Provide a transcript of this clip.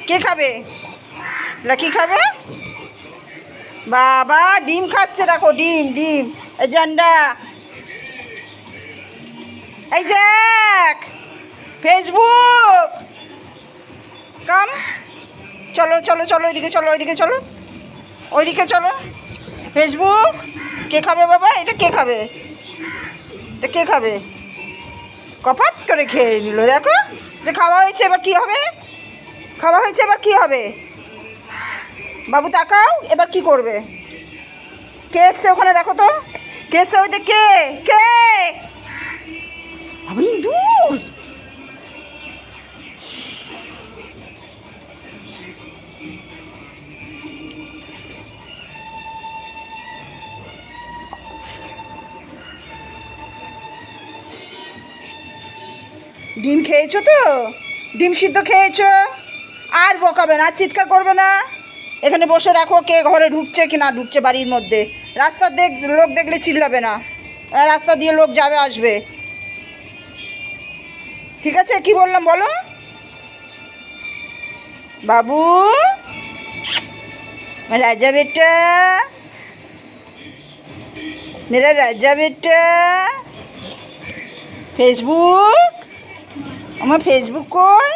কে খাবে? লাকি খাবে? বাবা ডিম খাচ্ছে, দেখো ডিম ডিম। এই জান্ডা, এই জ্যাক, ফেসবুক কাম। চলো চলো চলো, ওইদিকে চলো, ওইদিকে চলো, ওইদিকে চলো। ফেসবুক কে খাবে বাবা? এটা কে খাবে? এটা কে খাবে? কপাট করে খেয়ে নিল। দেখো যে খাওয়া হয়েছে, এবার কী হবে? খাওয়া হয়েছে, এবার কী হবে? বাবু তাকাও, এবার কি করবে? কে এসছে ওখানে? দেখো তো কে এসছে, ওই কে কে? আমি দূর। ডিম খেয়েছো তো? ডিম সিদ্ধ খেয়েছো? আর বকাবে না, আর চিৎকার করবে না। এখানে বসে দেখো কে ঘরে ঢুকছে কি না ঢুকছে বাড়ির মধ্যে। রাস্তার লোক দেখলে চিল্লাবে না, রাস্তা দিয়ে লোক যাবে আসবে। ঠিক আছে, কি বললাম বলো? বাবু রাজা বেটা, मेरा রাজা বেটা। ফেসবুক, আমার ফেসবুক কই?